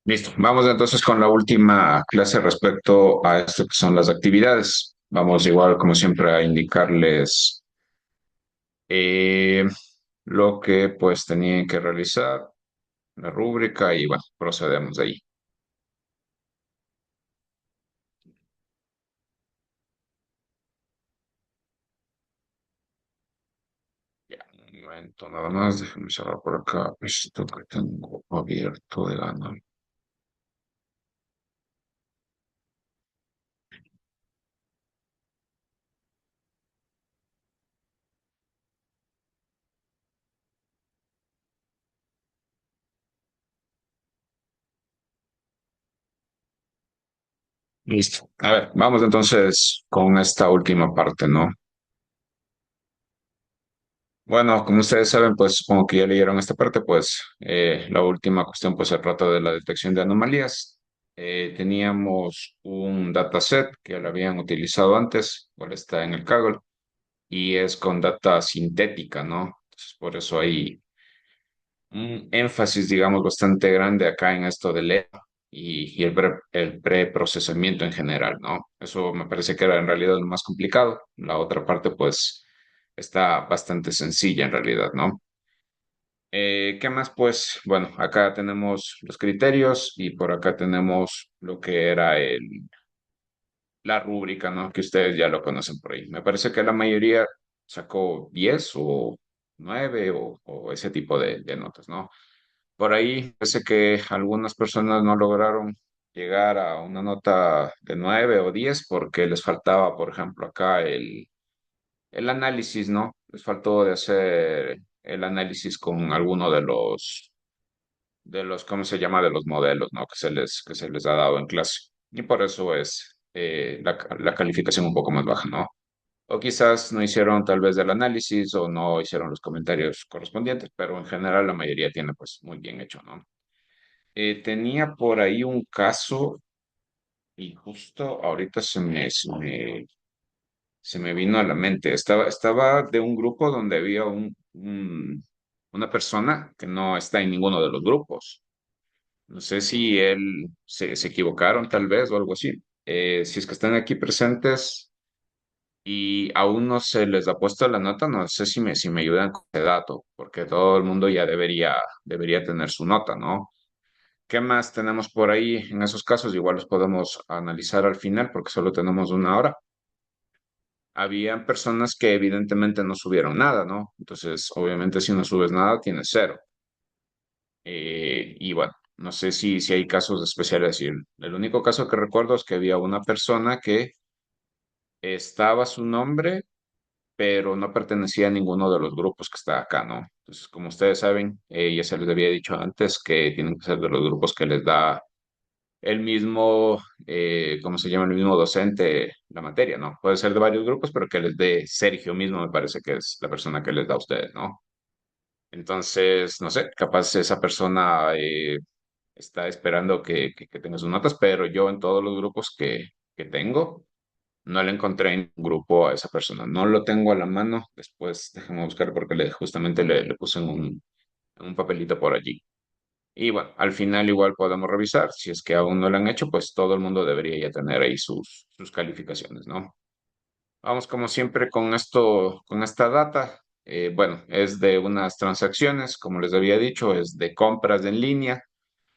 Listo. Vamos entonces con la última clase respecto a esto que son las actividades. Vamos igual, como siempre, a indicarles eh, lo que pues tenían que realizar, la rúbrica y bueno, procedemos de ahí. Ya, un momento nada más, déjenme cerrar por acá esto que tengo abierto de gana. Listo. A ver, vamos entonces con esta última parte, ¿no? Bueno, como ustedes saben, pues supongo que ya leyeron esta parte, pues la última cuestión pues se trata de la detección de anomalías. Teníamos un dataset que lo habían utilizado antes, cual está en el Kaggle, y es con data sintética, ¿no? Entonces, por eso hay un énfasis, digamos, bastante grande acá en esto del EPA y el preprocesamiento en general, ¿no? Eso me parece que era en realidad lo más complicado. La otra parte, pues, está bastante sencilla en realidad, ¿no? ¿Qué más? Pues, bueno, acá tenemos los criterios y por acá tenemos lo que era la rúbrica, ¿no? Que ustedes ya lo conocen por ahí. Me parece que la mayoría sacó 10 o 9 o ese tipo de notas, ¿no? Por ahí parece que algunas personas no lograron llegar a una nota de 9 o 10 porque les faltaba, por ejemplo, acá el análisis, ¿no? Les faltó de hacer el análisis con alguno de los, ¿cómo se llama? De los modelos, ¿no? Que se les ha dado en clase. Y por eso es la calificación un poco más baja, ¿no? O quizás no hicieron tal vez el análisis o no hicieron los comentarios correspondientes, pero en general la mayoría tiene pues muy bien hecho, ¿no? Tenía por ahí un caso y justo ahorita se me vino a la mente. Estaba de un grupo donde había una persona que no está en ninguno de los grupos. No sé si él se equivocaron tal vez o algo así. Si es que están aquí presentes y aún no se les ha puesto la nota, no sé si me ayudan con ese dato, porque todo el mundo ya debería tener su nota, ¿no? ¿Qué más tenemos por ahí? En esos casos igual los podemos analizar al final porque solo tenemos una hora. Habían personas que evidentemente no subieron nada, ¿no? Entonces, obviamente si no subes nada, tienes cero. Y bueno, no sé si hay casos especiales. El único caso que recuerdo es que había una persona que estaba su nombre, pero no pertenecía a ninguno de los grupos que está acá, ¿no? Entonces, como ustedes saben, ya se les había dicho antes que tienen que ser de los grupos que les da el mismo, ¿cómo se llama? El mismo docente la materia, ¿no? Puede ser de varios grupos, pero que les dé Sergio mismo, me parece que es la persona que les da a ustedes, ¿no? Entonces, no sé, capaz esa persona está esperando que tenga sus notas, pero yo en todos los grupos que tengo, no le encontré en un grupo a esa persona. No lo tengo a la mano, después déjame buscar porque justamente le puse en un papelito por allí. Y bueno, al final igual podemos revisar. Si es que aún no lo han hecho, pues todo el mundo debería ya tener ahí sus calificaciones, ¿no? Vamos como siempre con esto, con esta data. Bueno, es de unas transacciones, como les había dicho, es de compras en línea.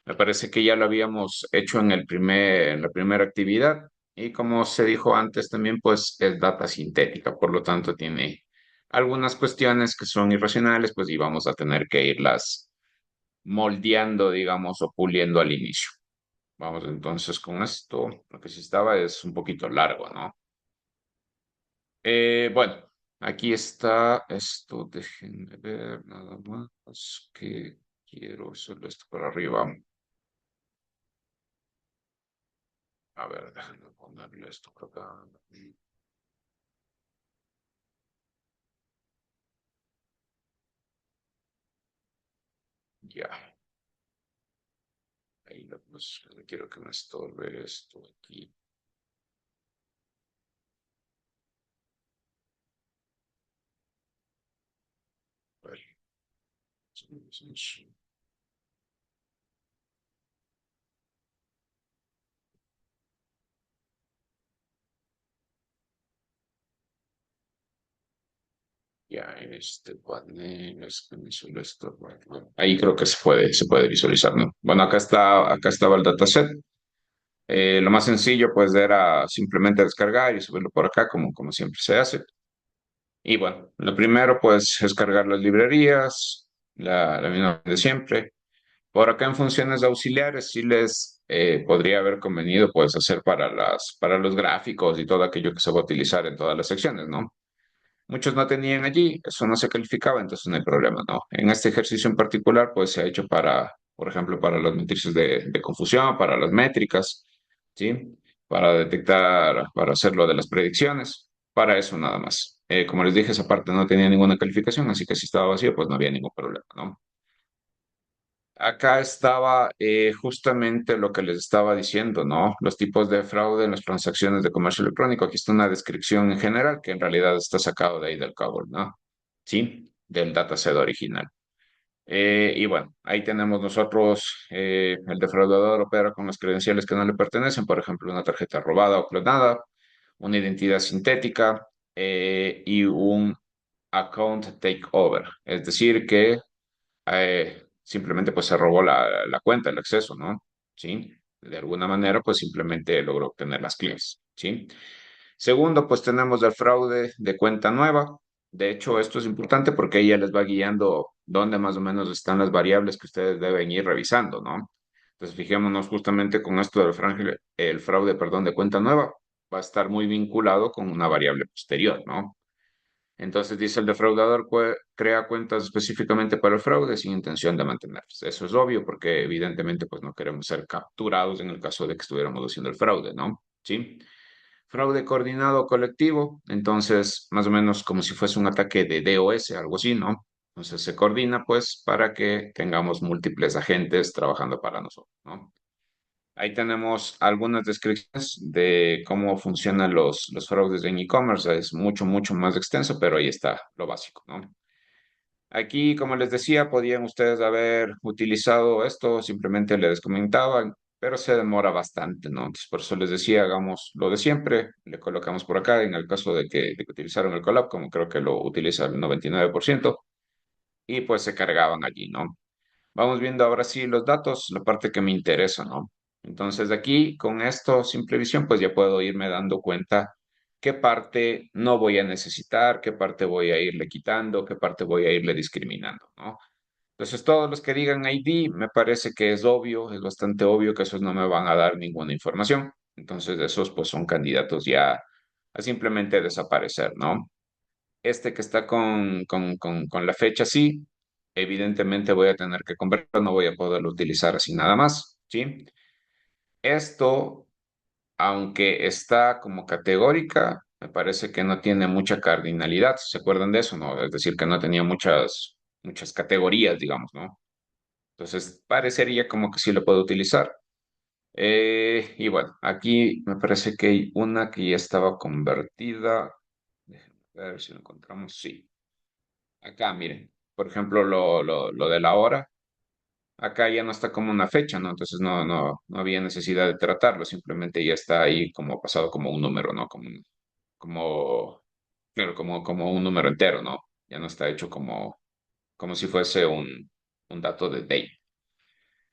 Me parece que ya lo habíamos hecho en la primera actividad. Y como se dijo antes también, pues es data sintética, por lo tanto tiene algunas cuestiones que son irracionales, pues y vamos a tener que irlas moldeando, digamos, o puliendo al inicio. Vamos entonces con esto. Lo que sí estaba es un poquito largo, ¿no? Bueno, aquí está esto. Déjenme ver nada más que quiero solo esto por arriba. A ver, déjenme ponerle esto por acá. Ya, ahí pues, quiero que me estorbe esto aquí. A ver, Ya, este panel, es que me solo esto, bueno, ahí creo que se puede visualizar, ¿no? Bueno, acá estaba el dataset. Lo más sencillo, pues, era simplemente descargar y subirlo por acá, como siempre se hace. Y bueno, lo primero, pues, es cargar las librerías, la misma de siempre. Por acá en funciones auxiliares sí les podría haber convenido pues hacer para para los gráficos y todo aquello que se va a utilizar en todas las secciones, ¿no? Muchos no tenían allí, eso no se calificaba, entonces no hay problema, ¿no? En este ejercicio en particular pues se ha hecho para, por ejemplo, para las matrices de confusión, para las métricas, ¿sí? Para detectar, para hacer lo de las predicciones, para eso nada más. Como les dije, esa parte no tenía ninguna calificación, así que si estaba vacío pues no había ningún problema, ¿no? Acá estaba justamente lo que les estaba diciendo, ¿no? Los tipos de fraude en las transacciones de comercio electrónico. Aquí está una descripción en general que en realidad está sacado de ahí del cover, ¿no? Sí, del dataset original. Y bueno, ahí tenemos nosotros, el defraudador opera con las credenciales que no le pertenecen, por ejemplo, una tarjeta robada o clonada, una identidad sintética y un account takeover. Es decir, que simplemente pues se robó la cuenta, el acceso, ¿no? ¿Sí? De alguna manera pues simplemente logró obtener las claves, ¿sí? Segundo, pues tenemos el fraude de cuenta nueva. De hecho, esto es importante porque ella les va guiando dónde más o menos están las variables que ustedes deben ir revisando, ¿no? Entonces, fijémonos justamente con esto del fraude, perdón, de cuenta nueva. Va a estar muy vinculado con una variable posterior, ¿no? Entonces dice el defraudador crea cuentas específicamente para el fraude sin intención de mantenerlas. Eso es obvio porque evidentemente pues no queremos ser capturados en el caso de que estuviéramos haciendo el fraude, ¿no? ¿Sí? Fraude coordinado colectivo, entonces más o menos como si fuese un ataque de DOS, algo así, ¿no? Entonces se coordina pues para que tengamos múltiples agentes trabajando para nosotros, ¿no? Ahí tenemos algunas descripciones de cómo funcionan los fraudes en e-commerce. Es mucho más extenso, pero ahí está lo básico, ¿no? Aquí, como les decía, podían ustedes haber utilizado esto, simplemente les comentaban, pero se demora bastante, ¿no? Entonces, por eso les decía, hagamos lo de siempre, le colocamos por acá, en el caso de que utilizaron el collab, como creo que lo utiliza el 99%, y pues se cargaban allí, ¿no? Vamos viendo ahora sí los datos, la parte que me interesa, ¿no? Entonces, de aquí, con esto, simple visión, pues ya puedo irme dando cuenta qué parte no voy a necesitar, qué parte voy a irle quitando, qué parte voy a irle discriminando, ¿no? Entonces, todos los que digan ID, me parece que es obvio, es bastante obvio que esos no me van a dar ninguna información. Entonces, esos pues son candidatos ya a simplemente desaparecer, ¿no? Este que está con la fecha, sí, evidentemente voy a tener que convertirlo, no voy a poderlo utilizar así nada más, ¿sí? Esto, aunque está como categórica, me parece que no tiene mucha cardinalidad. ¿Se acuerdan de eso, no? Es decir, que no tenía muchas categorías, digamos, ¿no? Entonces, parecería como que sí lo puedo utilizar. Y bueno, aquí me parece que hay una que ya estaba convertida. Déjenme ver si lo encontramos. Sí. Acá, miren, por ejemplo, lo de la hora, acá ya no está como una fecha, ¿no? Entonces no había necesidad de tratarlo, simplemente ya está ahí como pasado como un número, ¿no? Como, claro, como un número entero, ¿no? Ya no está hecho como si fuese un dato de date.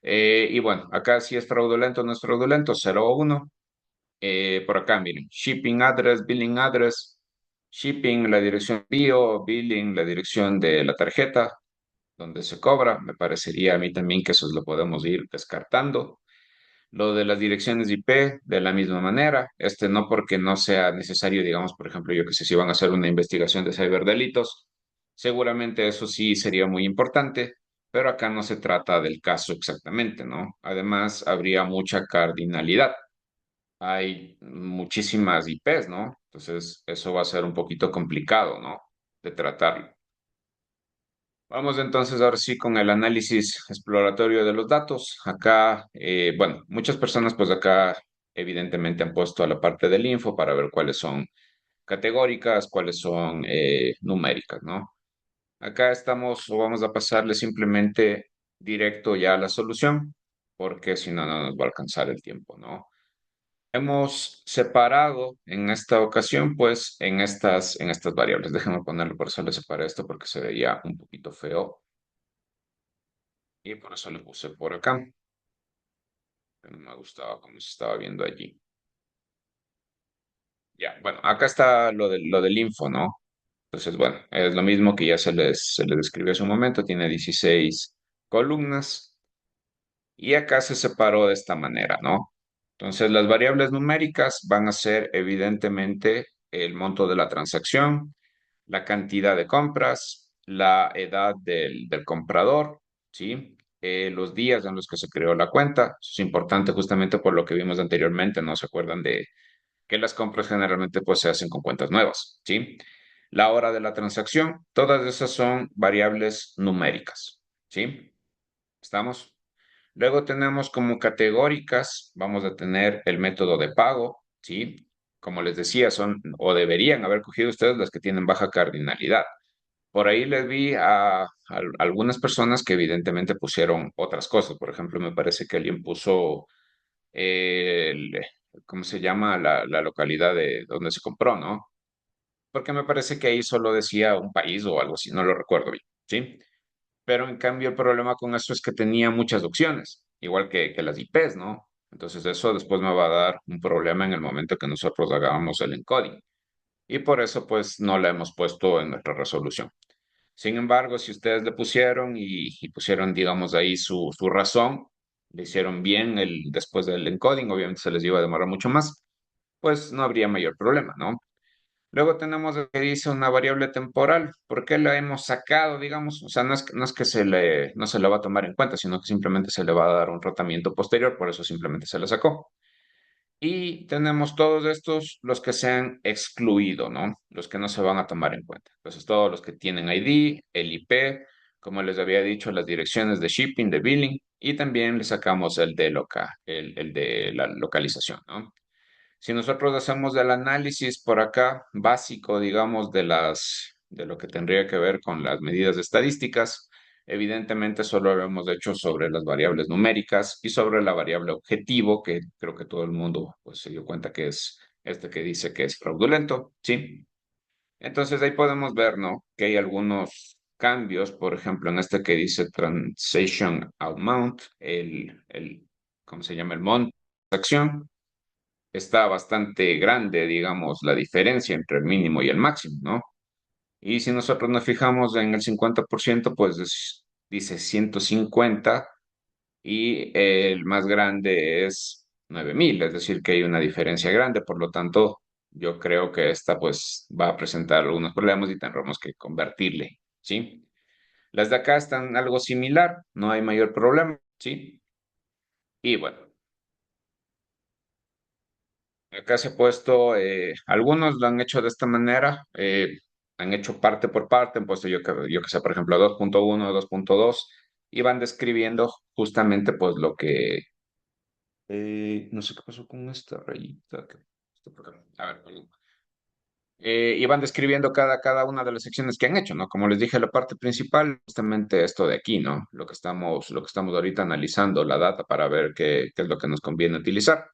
Y bueno, acá sí es fraudulento, no es fraudulento, 0 o 1. Por acá, miren, shipping address, billing address, shipping, la dirección de envío, billing, la dirección de la tarjeta, donde se cobra. Me parecería a mí también que eso lo podemos ir descartando. Lo de las direcciones IP, de la misma manera. No porque no sea necesario, digamos, por ejemplo, yo que sé, si van a hacer una investigación de ciberdelitos, seguramente eso sí sería muy importante, pero acá no se trata del caso exactamente, ¿no? Además, habría mucha cardinalidad. Hay muchísimas IPs, ¿no? Entonces, eso va a ser un poquito complicado, ¿no? De tratarlo. Vamos entonces ahora sí con el análisis exploratorio de los datos. Acá, bueno, muchas personas pues acá evidentemente han puesto a la parte del info para ver cuáles son categóricas, cuáles son numéricas, ¿no? Acá estamos o vamos a pasarle simplemente directo ya a la solución, porque si no, no nos va a alcanzar el tiempo, ¿no? Hemos separado en esta ocasión, pues, en estas variables. Déjenme ponerlo, por eso le separé esto, porque se veía un poquito feo y por eso le puse por acá, que no me gustaba como se estaba viendo allí. Ya, bueno, acá está lo del info, ¿no? Entonces, bueno, es lo mismo que ya se les describió hace un momento, tiene 16 columnas y acá se separó de esta manera, ¿no? Entonces, las variables numéricas van a ser evidentemente el monto de la transacción, la cantidad de compras, la edad del comprador, ¿sí? Los días en los que se creó la cuenta. Eso es importante justamente por lo que vimos anteriormente, ¿no? ¿Se acuerdan de que las compras generalmente pues se hacen con cuentas nuevas, ¿sí? La hora de la transacción, todas esas son variables numéricas, ¿sí? ¿Estamos? Luego tenemos como categóricas, vamos a tener el método de pago, ¿sí? Como les decía, son o deberían haber cogido ustedes las que tienen baja cardinalidad. Por ahí les vi a algunas personas que evidentemente pusieron otras cosas. Por ejemplo, me parece que alguien puso el, ¿cómo se llama? La localidad de donde se compró, ¿no? Porque me parece que ahí solo decía un país o algo así, no lo recuerdo bien, ¿sí? Pero en cambio el problema con eso es que tenía muchas opciones, igual que las IPs, ¿no? Entonces eso después me va a dar un problema en el momento que nosotros hagamos el encoding. Y por eso pues no la hemos puesto en nuestra resolución. Sin embargo, si ustedes le pusieron y pusieron, digamos, ahí su razón, le hicieron bien después del encoding, obviamente se les iba a demorar mucho más, pues no habría mayor problema, ¿no? Luego tenemos lo que dice una variable temporal. ¿Por qué la hemos sacado, digamos? O sea, no es que no se le va a tomar en cuenta, sino que simplemente se le va a dar un tratamiento posterior, por eso simplemente se la sacó. Y tenemos todos estos, los que se han excluido, ¿no? Los que no se van a tomar en cuenta. Entonces, todos los que tienen ID, el IP, como les había dicho, las direcciones de shipping, de billing, y también le sacamos el de la localización, ¿no? Si nosotros hacemos el análisis por acá básico, digamos, de lo que tendría que ver con las medidas estadísticas, evidentemente solo lo hemos hecho sobre las variables numéricas y sobre la variable objetivo, que creo que todo el mundo pues, se dio cuenta que es este que dice que es fraudulento, ¿sí? Entonces ahí podemos ver, ¿no? Que hay algunos cambios, por ejemplo, en este que dice Transaction Amount, ¿cómo se llama? El monto de acción está bastante grande, digamos, la diferencia entre el mínimo y el máximo, ¿no? Y si nosotros nos fijamos en el 50%, pues dice 150 y el más grande es 9.000, es decir, que hay una diferencia grande, por lo tanto, yo creo que esta pues va a presentar algunos problemas y tendremos que convertirle, ¿sí? Las de acá están algo similar, no hay mayor problema, ¿sí? Y bueno. Acá se ha puesto, algunos lo han hecho de esta manera, han hecho parte por parte, han puesto yo que sé, por ejemplo, 2.1, 2.2, y van describiendo justamente pues lo que, no sé qué pasó con esta rayita, está por acá. A ver, perdón. Y van describiendo cada una de las secciones que han hecho, ¿no? Como les dije, la parte principal, justamente esto de aquí, ¿no? Lo que estamos ahorita analizando, la data para ver qué es lo que nos conviene utilizar.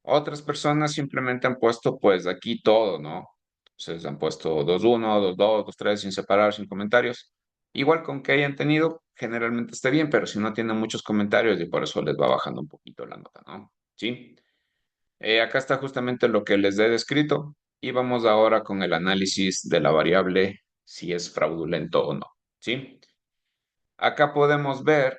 Otras personas simplemente han puesto pues aquí todo, ¿no? Entonces han puesto 2.1, 2.2, 2.3 sin separar, sin comentarios. Igual con que hayan tenido, generalmente está bien, pero si no tienen muchos comentarios y por eso les va bajando un poquito la nota, ¿no? Sí. Acá está justamente lo que les he descrito y vamos ahora con el análisis de la variable si es fraudulento o no, ¿sí? Acá podemos ver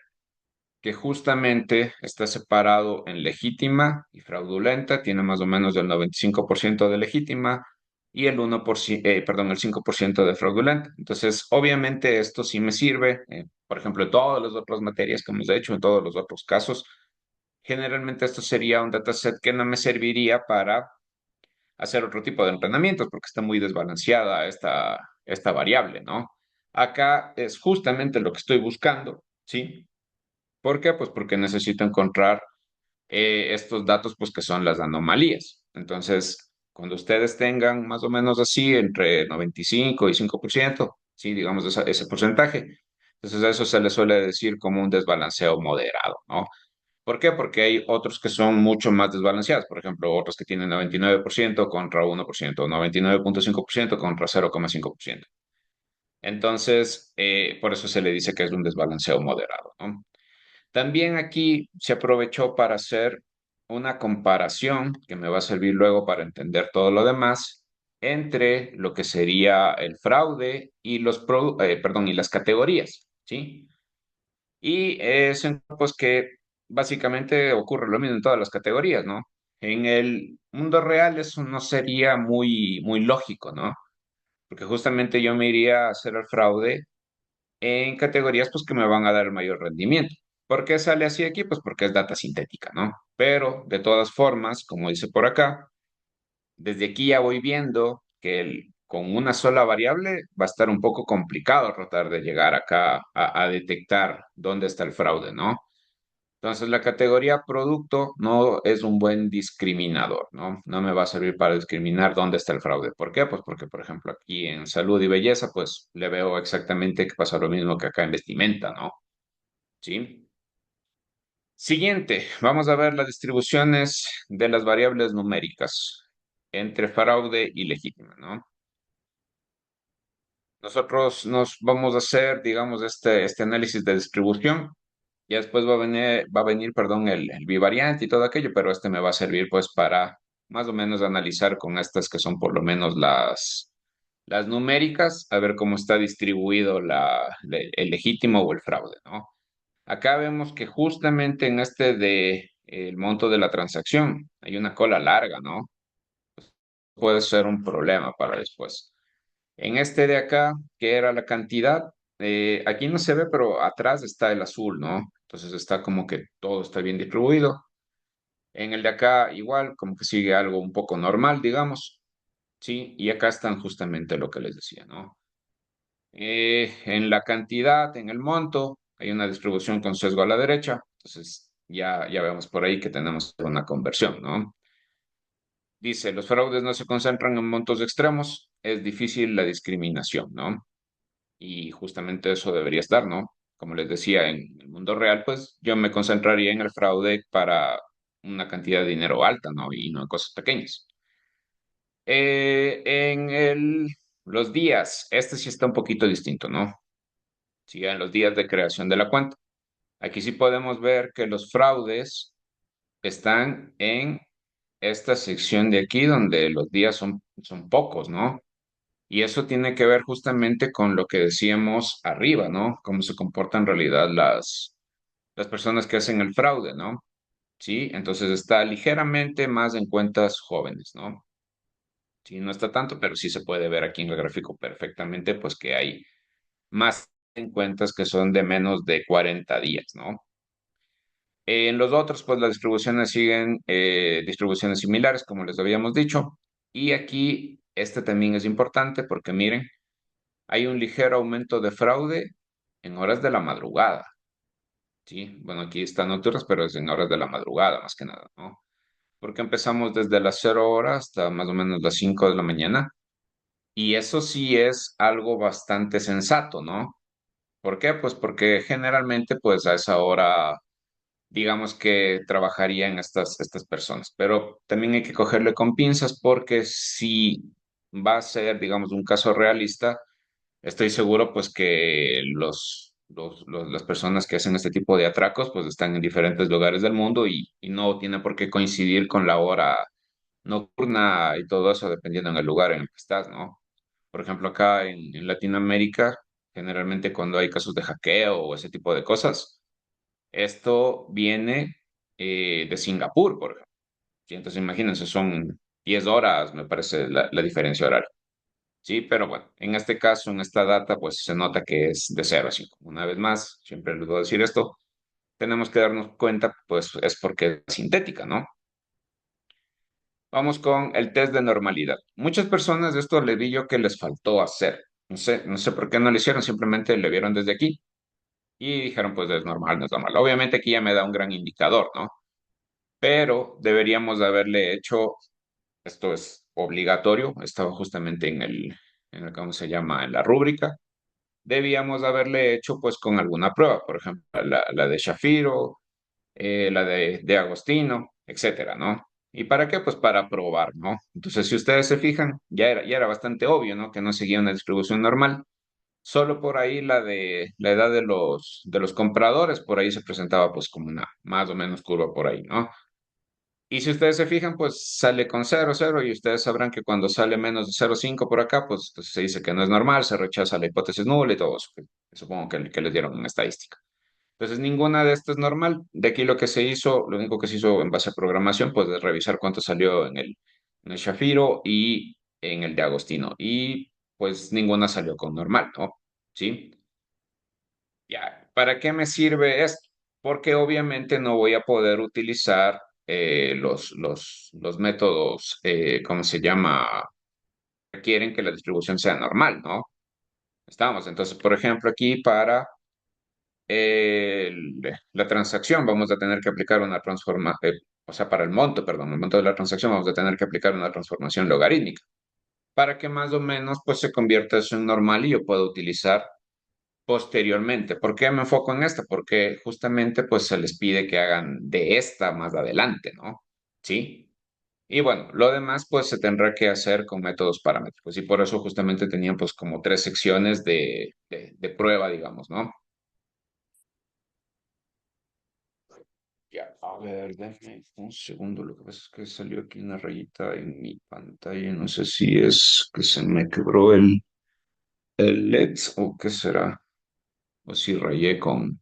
que justamente está separado en legítima y fraudulenta, tiene más o menos el 95% de legítima y el 1%, perdón, el 5% de fraudulenta. Entonces, obviamente esto sí me sirve, por ejemplo, en todas las otras materias que hemos hecho, en todos los otros casos, generalmente esto sería un dataset que no me serviría para hacer otro tipo de entrenamientos porque está muy desbalanceada esta variable, ¿no? Acá es justamente lo que estoy buscando, ¿sí? ¿Por qué? Pues porque necesito encontrar estos datos, pues que son las anomalías. Entonces, cuando ustedes tengan más o menos así entre 95 y 5%, sí, digamos ese porcentaje, entonces a eso se le suele decir como un desbalanceo moderado, ¿no? ¿Por qué? Porque hay otros que son mucho más desbalanceados. Por ejemplo, otros que tienen 99% contra 1%, 99,5% contra 0,5%. Entonces, por eso se le dice que es un desbalanceo moderado, ¿no? También aquí se aprovechó para hacer una comparación que me va a servir luego para entender todo lo demás entre lo que sería el fraude y perdón, y las categorías, ¿sí? Y es pues que básicamente ocurre lo mismo en todas las categorías, ¿no? En el mundo real eso no sería muy lógico, ¿no? Porque justamente yo me iría a hacer el fraude en categorías pues que me van a dar el mayor rendimiento. ¿Por qué sale así aquí? Pues porque es data sintética, ¿no? Pero de todas formas, como dice por acá, desde aquí ya voy viendo que con una sola variable va a estar un poco complicado tratar de llegar acá a detectar dónde está el fraude, ¿no? Entonces, la categoría producto no es un buen discriminador, ¿no? No me va a servir para discriminar dónde está el fraude. ¿Por qué? Pues porque, por ejemplo, aquí en salud y belleza, pues le veo exactamente que pasa lo mismo que acá en vestimenta, ¿no? ¿Sí? Siguiente, vamos a ver las distribuciones de las variables numéricas entre fraude y legítima, ¿no? Nosotros nos vamos a hacer, digamos, este análisis de distribución. Ya después va a venir, perdón, el bivariante y todo aquello, pero este me va a servir pues para más o menos analizar con estas que son por lo menos las numéricas, a ver cómo está distribuido el legítimo o el fraude, ¿no? Acá vemos que justamente en este de el monto de la transacción hay una cola larga, ¿no? Puede ser un problema para después. En este de acá, que era la cantidad, aquí no se ve, pero atrás está el azul, ¿no? Entonces está como que todo está bien distribuido. En el de acá, igual, como que sigue algo un poco normal, digamos, ¿sí? Y acá están justamente lo que les decía, ¿no? En la cantidad, en el monto, hay una distribución con sesgo a la derecha. Entonces ya vemos por ahí que tenemos una conversión, ¿no? Dice, los fraudes no se concentran en montos extremos, es difícil la discriminación, ¿no? Y justamente eso debería estar, ¿no? Como les decía, en el mundo real, pues yo me concentraría en el fraude para una cantidad de dinero alta, ¿no? Y no en cosas pequeñas. Los días, este sí está un poquito distinto, ¿no? Sí, en los días de creación de la cuenta. Aquí sí podemos ver que los fraudes están en esta sección de aquí donde los días son pocos, ¿no? Y eso tiene que ver justamente con lo que decíamos arriba, ¿no? Cómo se comportan en realidad las personas que hacen el fraude, ¿no? Sí, entonces está ligeramente más en cuentas jóvenes, ¿no? Sí, no está tanto, pero sí se puede ver aquí en el gráfico perfectamente, pues que hay más en cuentas que son de menos de 40 días, ¿no? En los otros, pues las distribuciones siguen distribuciones similares, como les habíamos dicho. Y aquí, este también es importante porque miren, hay un ligero aumento de fraude en horas de la madrugada, ¿sí? Bueno, aquí están nocturnas, pero es en horas de la madrugada más que nada, ¿no? Porque empezamos desde las 0 horas hasta más o menos las 5 de la mañana. Y eso sí es algo bastante sensato, ¿no? ¿Por qué? Pues porque generalmente, pues a esa hora, digamos que trabajarían estas personas. Pero también hay que cogerle con pinzas porque si va a ser, digamos, un caso realista, estoy seguro pues que las personas que hacen este tipo de atracos pues están en diferentes lugares del mundo y no tiene por qué coincidir con la hora nocturna y todo eso dependiendo en el lugar en el que estás, ¿no? Por ejemplo, acá en Latinoamérica, generalmente cuando hay casos de hackeo o ese tipo de cosas, esto viene de Singapur, por ejemplo. Sí, entonces imagínense, son 10 horas, me parece, la diferencia horaria. Sí, pero bueno, en este caso, en esta data, pues se nota que es de 0 a 5. Una vez más, siempre les voy a decir esto, tenemos que darnos cuenta, pues es porque es sintética, ¿no? Vamos con el test de normalidad. Muchas personas de esto le vi yo que les faltó hacer. No sé por qué no lo hicieron, simplemente le vieron desde aquí y dijeron, pues es normal, no es normal. Obviamente aquí ya me da un gran indicador, ¿no? Pero deberíamos de haberle hecho, esto es obligatorio, estaba justamente ¿cómo se llama? En la rúbrica debíamos haberle hecho pues con alguna prueba, por ejemplo, la de Shafiro la de Agostino, etcétera, ¿no? ¿Y para qué? Pues para probar, ¿no? Entonces, si ustedes se fijan, ya era bastante obvio, ¿no? Que no seguía una distribución normal. Solo por ahí la edad de los compradores, por ahí se presentaba pues como una más o menos curva por ahí, ¿no? Y si ustedes se fijan, pues sale con 0,0 y ustedes sabrán que cuando sale menos de 0,5 por acá, pues entonces se dice que no es normal, se rechaza la hipótesis nula y todo eso, que supongo que les dieron una estadística. Entonces, ninguna de estas es normal. De aquí lo que se hizo, lo único que se hizo en base a programación, pues es revisar cuánto salió en el Shafiro y en el de Agostino. Y pues ninguna salió con normal, ¿no? ¿Sí? Ya, ¿para qué me sirve esto? Porque obviamente no voy a poder utilizar los métodos, ¿cómo se llama? Requieren que la distribución sea normal, ¿no? Estamos. Entonces, por ejemplo, aquí para la transacción vamos a tener que aplicar una o sea, para el monto, perdón, el monto de la transacción vamos a tener que aplicar una transformación logarítmica para que más o menos pues se convierta eso en normal y yo pueda utilizar posteriormente. ¿Por qué me enfoco en esta? Porque justamente pues se les pide que hagan de esta más adelante, ¿no? ¿Sí? Y bueno, lo demás pues se tendrá que hacer con métodos paramétricos y por eso justamente tenían pues como tres secciones de prueba, digamos, ¿no? Ya, a ver, déjame un segundo. Lo que pasa es que salió aquí una rayita en mi pantalla. No sé si es que se me quebró el LED o qué será. O si rayé con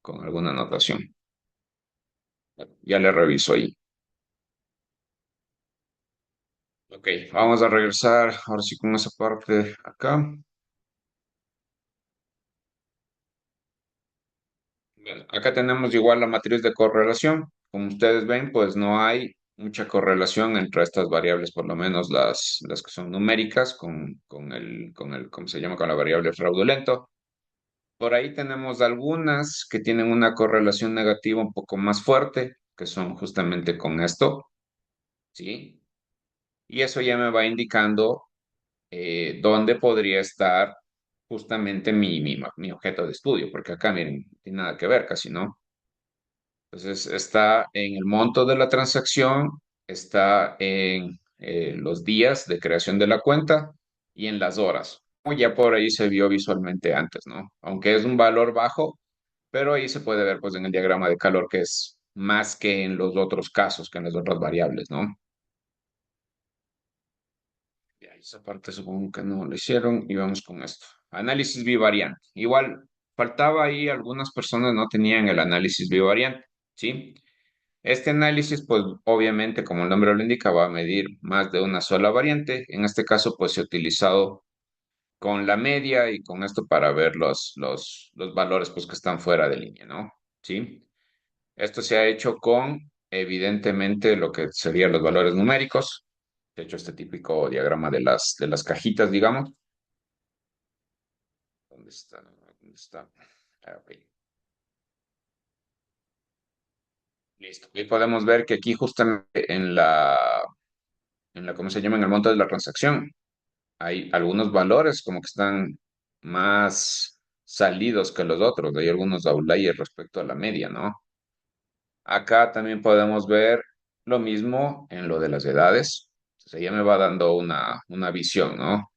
alguna anotación. Ya le reviso ahí. Ok, vamos a regresar ahora sí con esa parte acá. Bien, acá tenemos igual la matriz de correlación. Como ustedes ven, pues no hay mucha correlación entre estas variables, por lo menos las que son numéricas, ¿cómo se llama? Con la variable fraudulento. Por ahí tenemos algunas que tienen una correlación negativa un poco más fuerte, que son justamente con esto, ¿sí? Y eso ya me va indicando dónde podría estar justamente mi objeto de estudio, porque acá, miren, no tiene nada que ver casi, ¿no? Entonces está en el monto de la transacción, está en los días de creación de la cuenta y en las horas. Ya por ahí se vio visualmente antes, ¿no? Aunque es un valor bajo, pero ahí se puede ver pues en el diagrama de calor que es más que en los otros casos, que en las otras variables, ¿no? Ya, esa parte supongo que no lo hicieron y vamos con esto. Análisis bivariante. Igual, faltaba ahí, algunas personas no tenían el análisis bivariante, ¿sí? Este análisis, pues obviamente, como el nombre lo indica, va a medir más de una sola variante. En este caso, pues se ha utilizado con la media y con esto para ver los valores pues, que están fuera de línea, ¿no? ¿Sí? Esto se ha hecho con, evidentemente, lo que serían los valores numéricos. Se ha hecho este típico diagrama de las cajitas, digamos. ¿Dónde está? ¿Dónde está? Ah, ok. Listo. Y podemos ver que aquí justamente ¿cómo se llama? En el monto de la transacción, hay algunos valores como que están más salidos que los otros. Hay algunos outliers respecto a la media, ¿no? Acá también podemos ver lo mismo en lo de las edades. Entonces ya me va dando una visión, ¿no?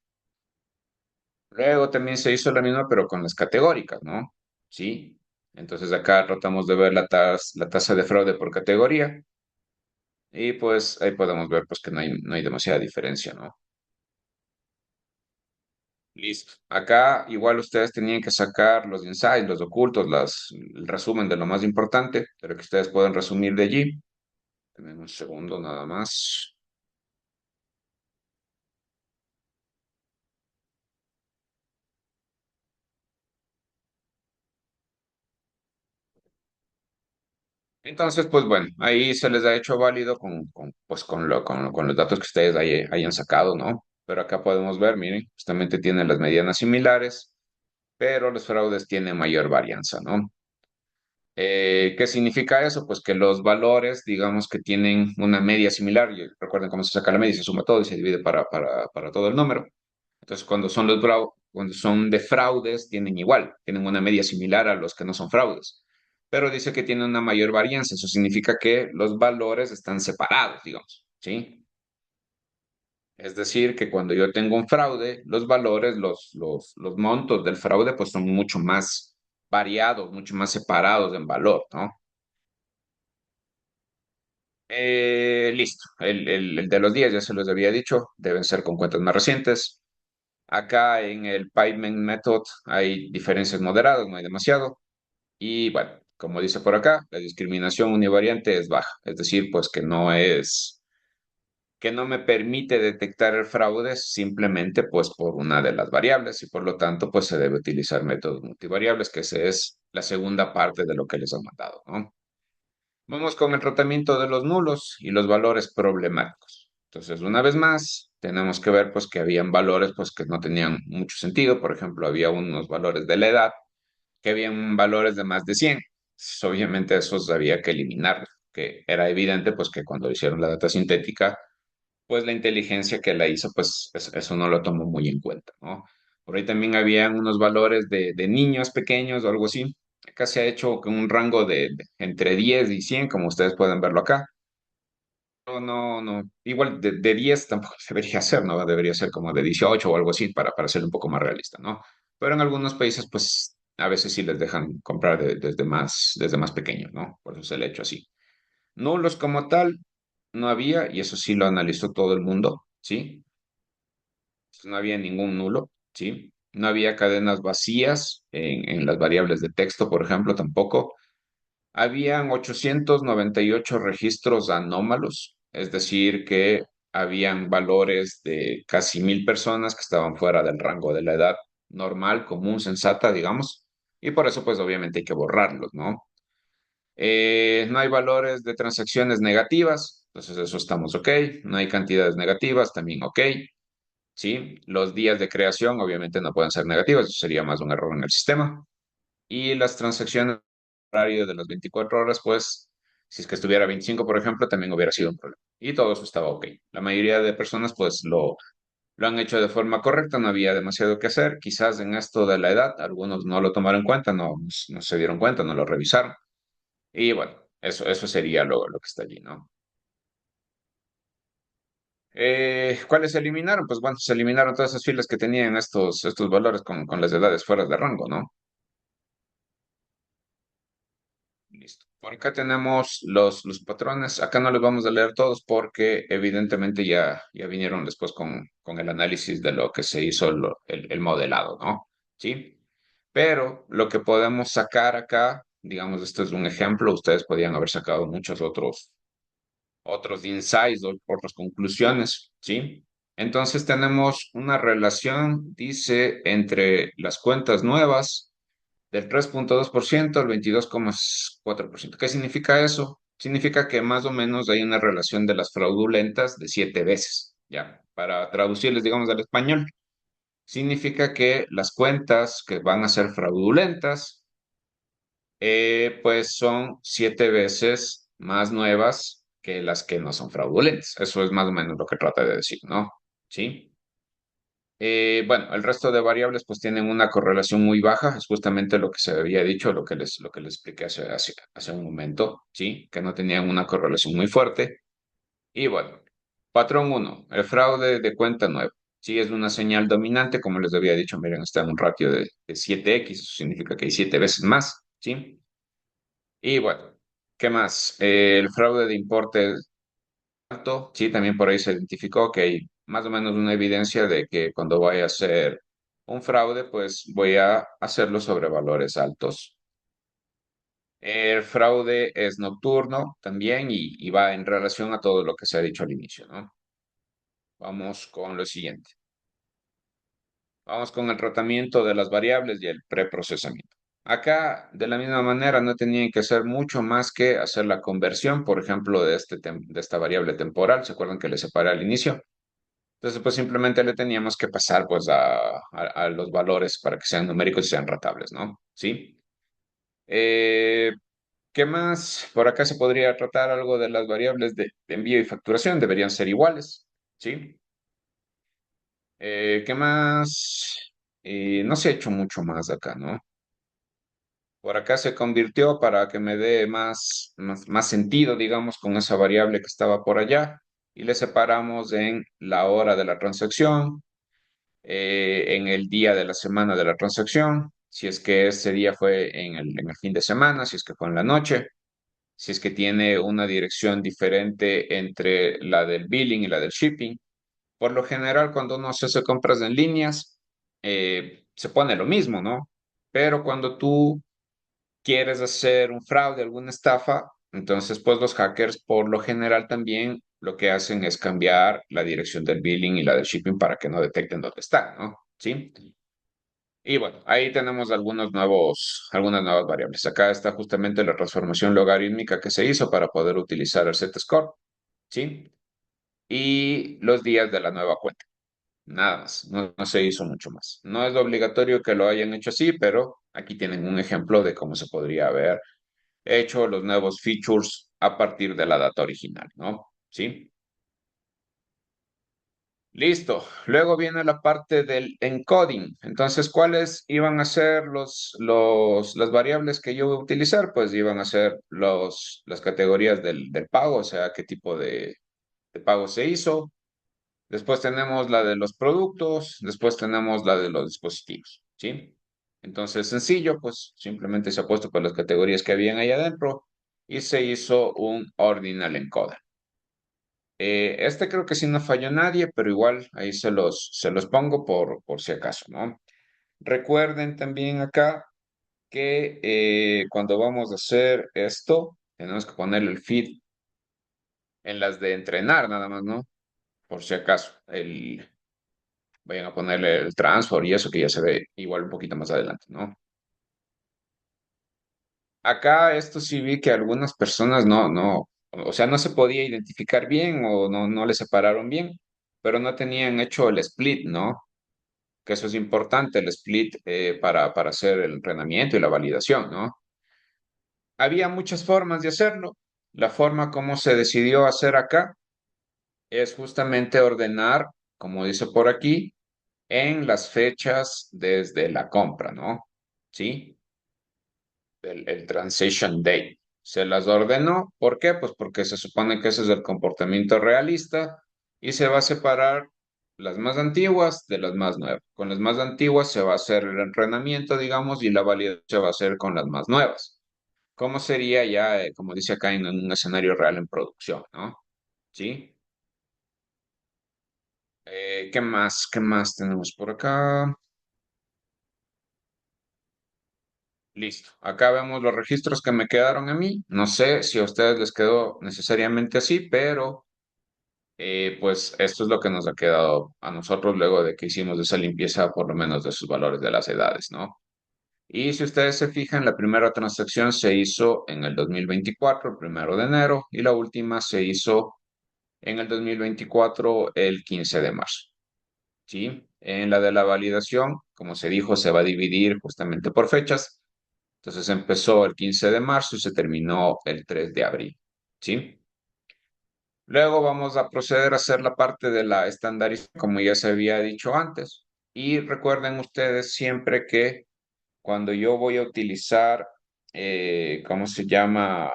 Luego también se hizo la misma, pero con las categóricas, ¿no? Sí. Entonces acá tratamos de ver la tasa de fraude por categoría y pues ahí podemos ver pues que no hay demasiada diferencia, ¿no? Listo. Acá igual ustedes tenían que sacar los insights, los ocultos, el resumen de lo más importante, pero que ustedes pueden resumir de allí. Denme un segundo nada más. Entonces, pues bueno, ahí se les ha hecho válido pues, con los datos que ustedes hayan sacado, ¿no? Pero acá podemos ver, miren, justamente tienen las medianas similares, pero los fraudes tienen mayor varianza, ¿no? ¿Qué significa eso? Pues que los valores, digamos que tienen una media similar. Y recuerden cómo se saca la media, se suma todo y se divide para todo el número. Entonces, cuando son de fraudes, tienen igual, tienen una media similar a los que no son fraudes. pero dice que tiene una mayor varianza. Eso significa que los valores están separados, digamos, ¿sí? Es decir, que cuando yo tengo un fraude, los valores, los montos del fraude, pues son mucho más variados, mucho más separados en valor, ¿no? Listo. El de los días ya se los había dicho, deben ser con cuentas más recientes. Acá en el Payment Method hay diferencias moderadas, no hay demasiado. Y bueno, como dice por acá, la discriminación univariante es baja, es decir, pues que no me permite detectar el fraude simplemente pues por una de las variables y por lo tanto pues se debe utilizar métodos multivariables, que esa es la segunda parte de lo que les han mandado, ¿no? Vamos con el tratamiento de los nulos y los valores problemáticos. Entonces, una vez más, tenemos que ver pues que habían valores pues que no tenían mucho sentido. Por ejemplo, había unos valores de la edad que habían valores de más de 100. Pues, obviamente esos había que eliminarlos, que era evidente pues que cuando hicieron la data sintética, pues la inteligencia que la hizo, pues eso no lo tomó muy en cuenta, ¿no? Por ahí también habían unos valores de niños pequeños o algo así. Acá se ha hecho con un rango de entre 10 y 100, como ustedes pueden verlo acá. No, igual de 10 tampoco debería ser, ¿no? Debería ser como de 18 o algo así para ser un poco más realista, ¿no? Pero en algunos países, pues a veces sí les dejan comprar desde más pequeño, ¿no? Por eso se le ha hecho así. Nulos como tal, no había, y eso sí lo analizó todo el mundo, ¿sí? No había ningún nulo, ¿sí? No había cadenas vacías en las variables de texto, por ejemplo, tampoco. Habían 898 registros anómalos, es decir, que habían valores de casi 1000 personas que estaban fuera del rango de la edad normal, común, sensata, digamos, y por eso, pues, obviamente hay que borrarlos, ¿no? No hay valores de transacciones negativas, entonces eso estamos ok. No hay cantidades negativas, también ok. ¿Sí? Los días de creación obviamente no pueden ser negativos, eso sería más un error en el sistema. Y las transacciones horario de las 24 horas, pues, si es que estuviera 25 por ejemplo, también hubiera sido un problema. Y todo eso estaba ok. La mayoría de personas, pues, lo han hecho de forma correcta, no había demasiado que hacer. Quizás en esto de la edad, algunos no lo tomaron en cuenta, no se dieron cuenta, no lo revisaron. Y bueno, eso sería lo que está allí, ¿no? ¿Cuáles se eliminaron? Pues bueno, se eliminaron todas esas filas que tenían estos valores con las edades fuera de rango, ¿no? Listo. Por acá tenemos los patrones. Acá no los vamos a leer todos porque evidentemente ya vinieron después con el análisis de lo que se hizo el modelado, ¿no? Sí. Pero lo que podemos sacar acá, digamos, esto es un ejemplo, ustedes podían haber sacado muchos otros insights, otras conclusiones, ¿sí? Entonces tenemos una relación, dice, entre las cuentas nuevas del 3,2% al 22,4%. ¿Qué significa eso? Significa que más o menos hay una relación de las fraudulentas de 7 veces, ¿ya? Para traducirles, digamos, al español, significa que las cuentas que van a ser fraudulentas, pues son 7 veces más nuevas que las que no son fraudulentas. Eso es más o menos lo que trata de decir, ¿no? ¿Sí? Bueno, el resto de variables pues tienen una correlación muy baja, es justamente lo que se había dicho, lo que les expliqué hace un momento, ¿sí? Que no tenían una correlación muy fuerte. Y bueno, patrón uno, el fraude de cuenta nueva. Sí, es una señal dominante, como les había dicho, miren, está en un ratio de 7x, eso significa que hay 7 veces más, ¿sí? Y bueno, ¿qué más? El fraude de importe alto, sí, también por ahí se identificó que hay más o menos una evidencia de que cuando voy a hacer un fraude, pues voy a hacerlo sobre valores altos. El fraude es nocturno también y va en relación a todo lo que se ha dicho al inicio, ¿no? Vamos con lo siguiente. Vamos con el tratamiento de las variables y el preprocesamiento. Acá, de la misma manera, no tenían que hacer mucho más que hacer la conversión, por ejemplo, de esta variable temporal. ¿Se acuerdan que le separé al inicio? Entonces, pues simplemente le teníamos que pasar pues a los valores para que sean numéricos y sean ratables, ¿no? ¿Sí? Eh, ¿Qué más? Por acá se podría tratar algo de las variables de envío y facturación, deberían ser iguales, ¿sí? ¿Qué más? No se ha hecho mucho más acá, ¿no? Por acá se convirtió para que me dé más sentido, digamos, con esa variable que estaba por allá. Y le separamos en la hora de la transacción, en el día de la semana de la transacción, si es que ese día fue en el fin de semana, si es que fue en la noche, si es que tiene una dirección diferente entre la del billing y la del shipping. Por lo general, cuando uno se hace compras en líneas, se pone lo mismo, ¿no? Pero cuando tú quieres hacer un fraude, alguna estafa, entonces pues los hackers por lo general también lo que hacen es cambiar la dirección del billing y la del shipping para que no detecten dónde están, ¿no? ¿Sí? Y bueno, ahí tenemos algunas nuevas variables. Acá está justamente la transformación logarítmica que se hizo para poder utilizar el Z-score, ¿sí? Y los días de la nueva cuenta. Nada más, no se hizo mucho más. No es obligatorio que lo hayan hecho así, pero aquí tienen un ejemplo de cómo se podría haber hecho los nuevos features a partir de la data original, ¿no? ¿Sí? Listo. Luego viene la parte del encoding. Entonces, ¿cuáles iban a ser las variables que yo voy a utilizar? Pues iban a ser las categorías del pago, o sea, qué tipo de pago se hizo. Después tenemos la de los productos, después tenemos la de los dispositivos, ¿sí? Entonces, sencillo, pues simplemente se ha puesto por las categorías que habían ahí adentro y se hizo un ordinal encoder. Este creo que sí no falló nadie, pero igual ahí se los pongo por si acaso, ¿no? Recuerden también acá que cuando vamos a hacer esto, tenemos que ponerle el feed en las de entrenar nada más, ¿no? Por si acaso, vayan a ponerle el transfer y eso que ya se ve igual un poquito más adelante, ¿no? Acá esto sí vi que algunas personas o sea, no se podía identificar bien o no le separaron bien, pero no tenían hecho el split, ¿no? Que eso es importante, el split para hacer el entrenamiento y la validación, ¿no? Había muchas formas de hacerlo. La forma como se decidió hacer acá es justamente ordenar, como dice por aquí, en las fechas desde la compra, ¿no? ¿Sí? El transition date. Se las ordenó. ¿Por qué? Pues porque se supone que ese es el comportamiento realista y se va a separar las más antiguas de las más nuevas. Con las más antiguas se va a hacer el entrenamiento, digamos, y la validación se va a hacer con las más nuevas. ¿Cómo sería ya, como dice acá, en un escenario real en producción, ¿no? ¿Sí? ¿Qué más? ¿Qué más tenemos por acá? Listo. Acá vemos los registros que me quedaron a mí. No sé si a ustedes les quedó necesariamente así, pero pues esto es lo que nos ha quedado a nosotros luego de que hicimos esa limpieza, por lo menos de sus valores de las edades, ¿no? Y si ustedes se fijan, la primera transacción se hizo en el 2024, el 1 de enero, y la última se hizo en el 2024, el 15 de marzo, ¿sí? En la de la validación, como se dijo, se va a dividir justamente por fechas. Entonces empezó el 15 de marzo y se terminó el 3 de abril, ¿sí? Luego vamos a proceder a hacer la parte de la estandarización, como ya se había dicho antes. Y recuerden ustedes siempre que cuando yo voy a utilizar, ¿cómo se llama?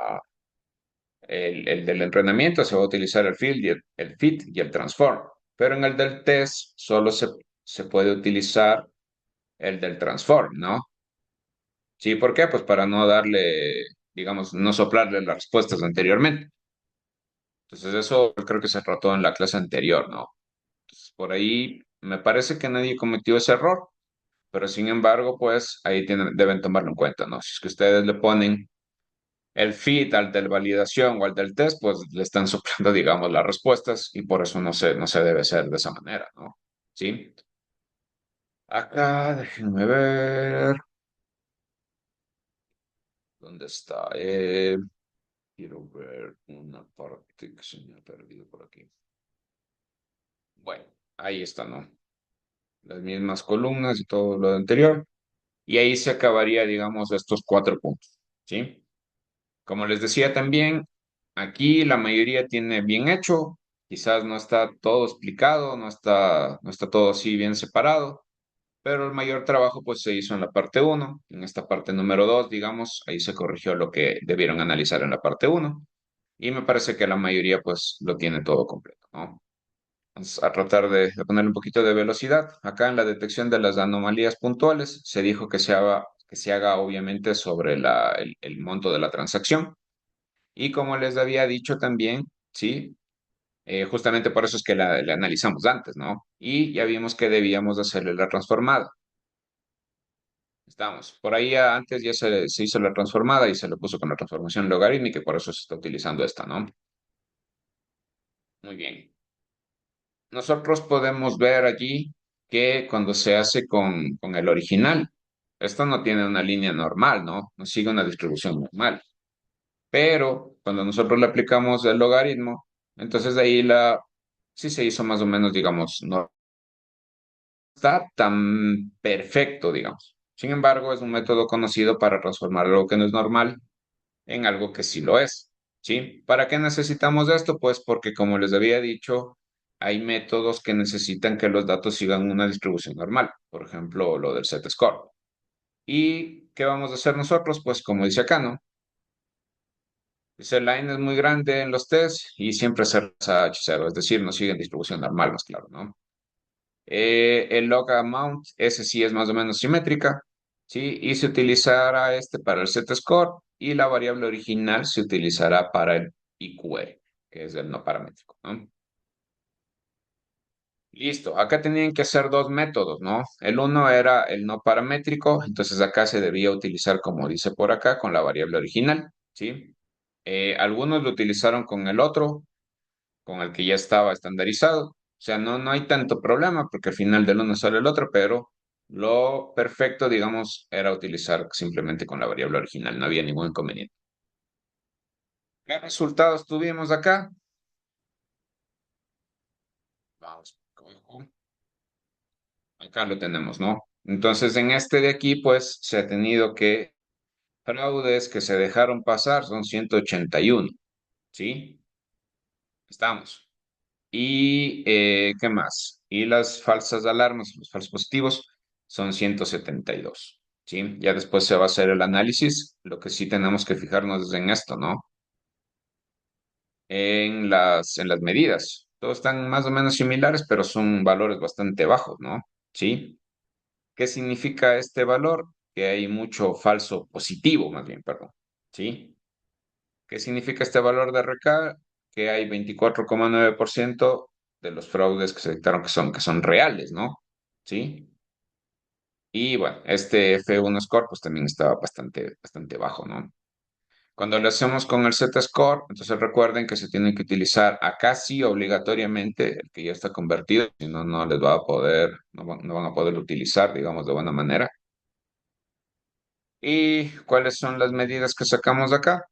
El del entrenamiento, se va a utilizar el field el fit y el transform. Pero en el del test solo se puede utilizar el del transform, ¿no? Sí, ¿por qué? Pues para no darle, digamos, no soplarle las respuestas anteriormente. Entonces eso creo que se trató en la clase anterior, ¿no? Entonces, por ahí me parece que nadie cometió ese error, pero sin embargo, pues ahí deben tomarlo en cuenta, ¿no? Si es que ustedes le ponen el fit al del validación o al del test, pues le están soplando, digamos, las respuestas y por eso no se debe hacer de esa manera, ¿no? ¿Sí? Acá, déjenme ver. ¿Dónde está? Quiero ver una parte que se me ha perdido por aquí. Bueno, ahí está, ¿no? Las mismas columnas y todo lo anterior. Y ahí se acabaría, digamos, estos 4 puntos, ¿sí? Como les decía también, aquí la mayoría tiene bien hecho, quizás no está todo explicado, no está todo así bien separado, pero el mayor trabajo pues se hizo en la parte uno. En esta parte número 2, digamos, ahí se corrigió lo que debieron analizar en la parte uno. Y me parece que la mayoría pues lo tiene todo completo, ¿no? Vamos a tratar de ponerle un poquito de velocidad. Acá en la detección de las anomalías puntuales se dijo que se haga obviamente sobre el monto de la transacción. Y como les había dicho también, sí, justamente por eso es que la analizamos antes, ¿no? Y ya vimos que debíamos de hacerle la transformada. Estamos. Por ahí antes ya se hizo la transformada y se lo puso con la transformación logarítmica y por eso se está utilizando esta, ¿no? Muy bien. Nosotros podemos ver allí que cuando se hace con el original, esto no tiene una línea normal, ¿no? No sigue una distribución normal. Pero cuando nosotros le aplicamos el logaritmo, entonces de ahí sí se hizo más o menos, digamos, no está tan perfecto, digamos. Sin embargo, es un método conocido para transformar algo que no es normal en algo que sí lo es, ¿sí? ¿Para qué necesitamos esto? Pues porque, como les había dicho, hay métodos que necesitan que los datos sigan una distribución normal, por ejemplo, lo del set score. ¿Y qué vamos a hacer nosotros? Pues como dice acá, ¿no? Dice, la n es muy grande en los test y siempre se reza H0, es decir, no siguen distribución normal, más claro, ¿no? El log amount, ese sí es más o menos simétrica, ¿sí? Y se utilizará este para el set score y la variable original se utilizará para el IQR, que es el no paramétrico, ¿no? Listo, acá tenían que hacer dos métodos, ¿no? El uno era el no paramétrico, entonces acá se debía utilizar, como dice por acá, con la variable original, ¿sí? Algunos lo utilizaron con el otro, con el que ya estaba estandarizado. O sea, no hay tanto problema porque al final del uno sale el otro, pero lo perfecto, digamos, era utilizar simplemente con la variable original, no había ningún inconveniente. ¿Qué resultados tuvimos acá? Vamos, acá lo tenemos, ¿no? Entonces, en este de aquí, pues, se ha tenido que fraudes que se dejaron pasar son 181, ¿sí? Estamos. Y, ¿qué más? Y las falsas alarmas, los falsos positivos, son 172, ¿sí? Ya después se va a hacer el análisis. Lo que sí tenemos que fijarnos es en esto, ¿no? En las medidas. Todos están más o menos similares, pero son valores bastante bajos, ¿no? ¿Sí? ¿Qué significa este valor? Que hay mucho falso positivo, más bien, perdón. ¿Sí? ¿Qué significa este valor de RK? Que hay 24,9% de los fraudes que se detectaron que son reales, ¿no? ¿Sí? Y bueno, este F1 score pues también estaba bastante bajo, ¿no? Cuando lo hacemos con el Z-score, entonces recuerden que se tiene que utilizar acá sí obligatoriamente el que ya está convertido, si no, no les va a poder, no van a poder utilizar, digamos, de buena manera. ¿Y cuáles son las medidas que sacamos de acá?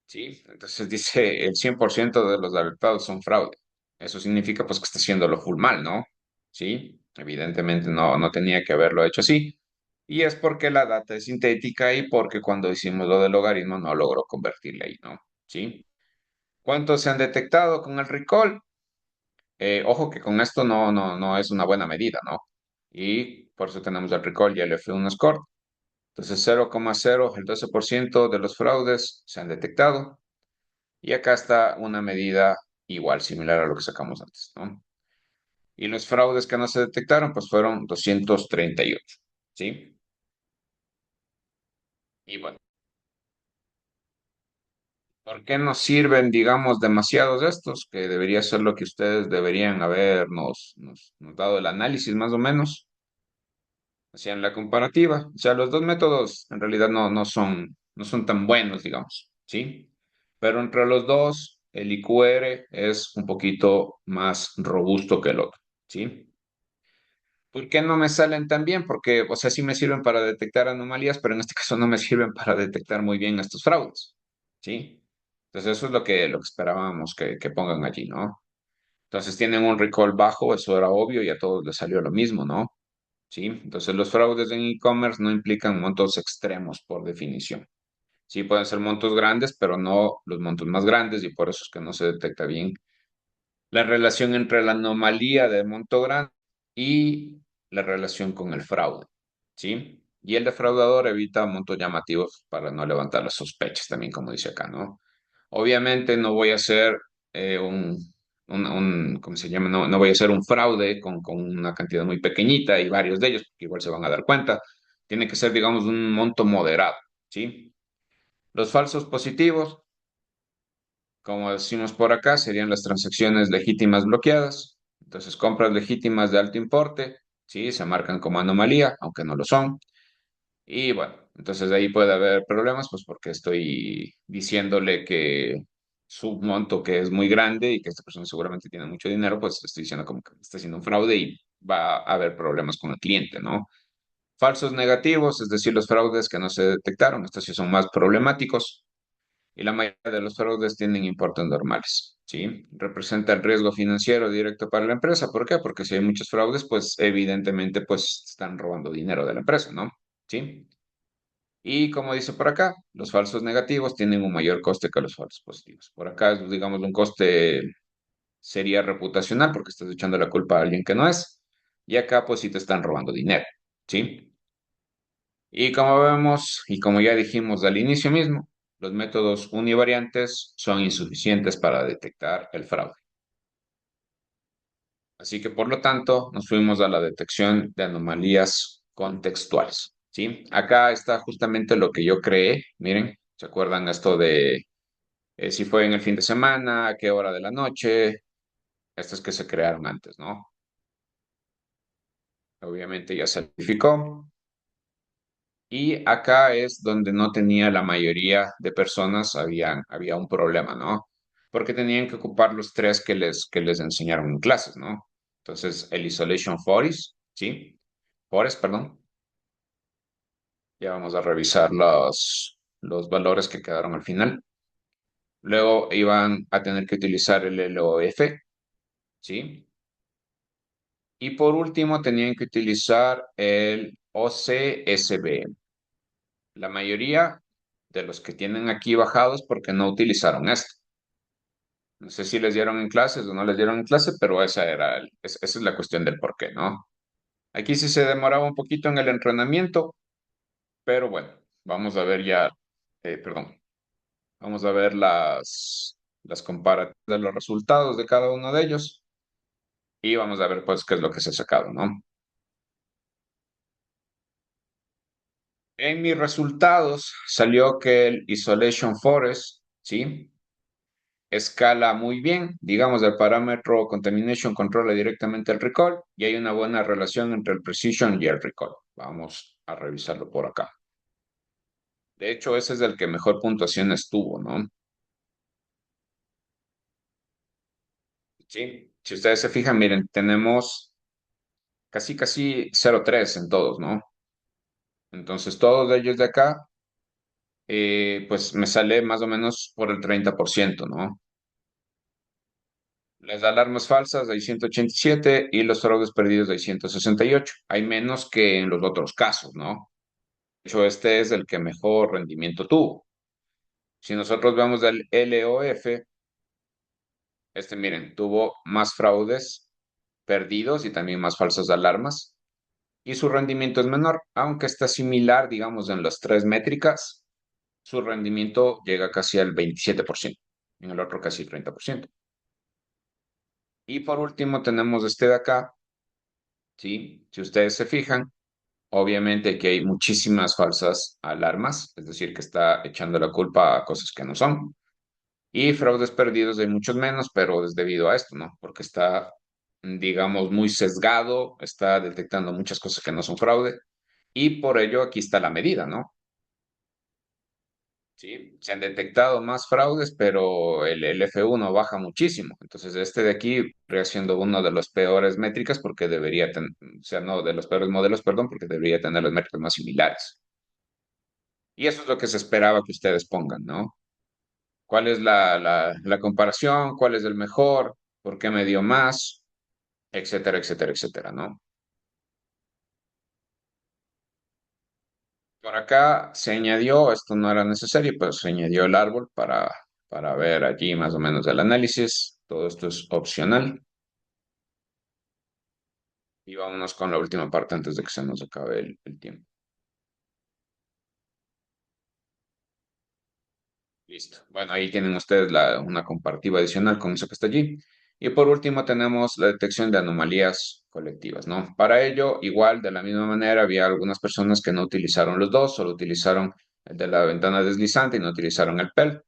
Sí, entonces dice el 100% de los alertados son fraude. Eso significa pues que está haciéndolo full mal, ¿no? Sí, evidentemente no tenía que haberlo hecho así. Y es porque la data es sintética y porque cuando hicimos lo del logaritmo no logró convertirle ahí, ¿no? Sí. ¿Cuántos se han detectado con el recall? Ojo que con esto no es una buena medida, ¿no? Y por eso tenemos el recall y el F1 score. Entonces 0,0, el 12% de los fraudes se han detectado. Y acá está una medida igual, similar a lo que sacamos antes, ¿no? Y los fraudes que no se detectaron, pues fueron 238, ¿sí? Y bueno, ¿por qué nos sirven, digamos, demasiados de estos? Que debería ser lo que ustedes deberían habernos nos dado el análisis más o menos, hacían la comparativa. O sea, los dos métodos en realidad no son tan buenos, digamos, ¿sí? Pero entre los dos, el IQR es un poquito más robusto que el otro, ¿sí? ¿Por qué no me salen tan bien? Porque, o sea, sí me sirven para detectar anomalías, pero en este caso no me sirven para detectar muy bien estos fraudes, ¿sí? Entonces eso es lo que esperábamos que pongan allí, ¿no? Entonces tienen un recall bajo, eso era obvio y a todos les salió lo mismo, ¿no? ¿Sí? Entonces los fraudes en e-commerce no implican montos extremos por definición. Sí, pueden ser montos grandes, pero no los montos más grandes y por eso es que no se detecta bien la relación entre la anomalía del monto grande y la relación con el fraude, ¿sí? Y el defraudador evita montos llamativos para no levantar las sospechas, también como dice acá, ¿no? Obviamente no voy a hacer ¿cómo se llama? No, no voy a hacer un fraude con una cantidad muy pequeñita y varios de ellos, porque igual se van a dar cuenta. Tiene que ser, digamos, un monto moderado, ¿sí? Los falsos positivos, como decimos por acá, serían las transacciones legítimas bloqueadas. Entonces, compras legítimas de alto importe, ¿sí? Se marcan como anomalía, aunque no lo son. Y bueno, entonces ahí puede haber problemas, pues porque estoy diciéndole que su monto que es muy grande y que esta persona seguramente tiene mucho dinero, pues estoy diciendo como que está haciendo un fraude y va a haber problemas con el cliente, ¿no? Falsos negativos, es decir, los fraudes que no se detectaron, estos sí son más problemáticos y la mayoría de los fraudes tienen importes normales, ¿sí? Representa el riesgo financiero directo para la empresa. ¿Por qué? Porque si hay muchos fraudes, pues evidentemente pues están robando dinero de la empresa, ¿no? ¿Sí? Y como dice por acá, los falsos negativos tienen un mayor coste que los falsos positivos. Por acá, digamos, un coste sería reputacional porque estás echando la culpa a alguien que no es. Y acá, pues sí te están robando dinero, ¿sí? Y como vemos, y como ya dijimos al inicio mismo, los métodos univariantes son insuficientes para detectar el fraude. Así que, por lo tanto, nos fuimos a la detección de anomalías contextuales, ¿sí? Acá está justamente lo que yo creé. Miren, ¿se acuerdan esto de si fue en el fin de semana, a qué hora de la noche? Estas que se crearon antes, ¿no? Obviamente ya se verificó. Y acá es donde no tenía la mayoría de personas, había un problema, ¿no? Porque tenían que ocupar los tres que les enseñaron en clases, ¿no? Entonces, el Isolation Forest, ¿sí? Forest, perdón. Ya vamos a revisar los valores que quedaron al final. Luego iban a tener que utilizar el LOF, ¿sí? Y por último, tenían que utilizar el OCSB. La mayoría de los que tienen aquí bajados porque no utilizaron esto. No sé si les dieron en clases o no les dieron en clase, pero esa es la cuestión del por qué, ¿no? Aquí sí se demoraba un poquito en el entrenamiento, pero bueno, vamos a ver ya, perdón, vamos a ver las comparativas de los resultados de cada uno de ellos y vamos a ver pues qué es lo que se ha sacado, ¿no? En mis resultados salió que el Isolation Forest, ¿sí? Escala muy bien, digamos, el parámetro Contamination controla directamente el recall y hay una buena relación entre el Precision y el recall. Vamos a revisarlo por acá. De hecho, ese es el que mejor puntuaciones tuvo, ¿no? Sí, si ustedes se fijan, miren, tenemos casi 0,3 en todos, ¿no? Entonces, todos ellos de acá, pues me sale más o menos por el 30%, ¿no? Las alarmas falsas hay 187 y los fraudes perdidos hay 168. Hay menos que en los otros casos, ¿no? De hecho, este es el que mejor rendimiento tuvo. Si nosotros vemos el LOF, miren, tuvo más fraudes perdidos y también más falsas alarmas. Y su rendimiento es menor, aunque está similar, digamos, en las tres métricas, su rendimiento llega casi al 27%, en el otro casi el 30%. Y por último tenemos este de acá, ¿sí? Si ustedes se fijan, obviamente que hay muchísimas falsas alarmas, es decir, que está echando la culpa a cosas que no son. Y fraudes perdidos hay muchos menos, pero es debido a esto, ¿no? Porque está, digamos, muy sesgado, está detectando muchas cosas que no son fraude y por ello aquí está la medida, ¿no? Sí, se han detectado más fraudes, pero el F1 baja muchísimo. Entonces, este de aquí vendría siendo uno de los peores métricas porque debería tener, o sea, no de los peores modelos, perdón, porque debería tener las métricas más similares. Y eso es lo que se esperaba que ustedes pongan, ¿no? ¿Cuál es la comparación? ¿Cuál es el mejor? ¿Por qué me dio más? Etcétera, etcétera, etcétera, ¿no? Por acá se añadió, esto no era necesario, pero se añadió el árbol para ver allí más o menos el análisis. Todo esto es opcional. Y vámonos con la última parte antes de que se nos acabe el tiempo. Listo. Bueno, ahí tienen ustedes una comparativa adicional con eso que está allí. Y por último tenemos la detección de anomalías colectivas, ¿no? Para ello, igual, de la misma manera, había algunas personas que no utilizaron los dos, solo utilizaron el de la ventana deslizante y no utilizaron el PEL.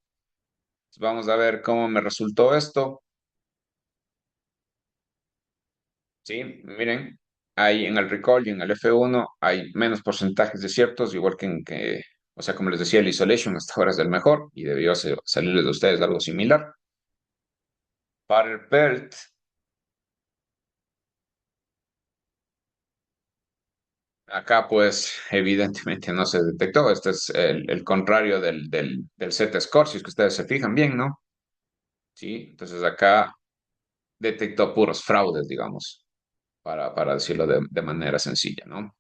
Vamos a ver cómo me resultó esto. Sí, miren, ahí en el recall y en el F1 hay menos porcentajes de ciertos, igual o sea, como les decía, el isolation hasta ahora es el mejor y debió salirles de ustedes algo similar. Para el PELT, acá pues evidentemente no se detectó. Este es el contrario del Z-score, si es que ustedes se fijan bien, ¿no? Sí, entonces acá detectó puros fraudes, digamos, para decirlo de manera sencilla, ¿no?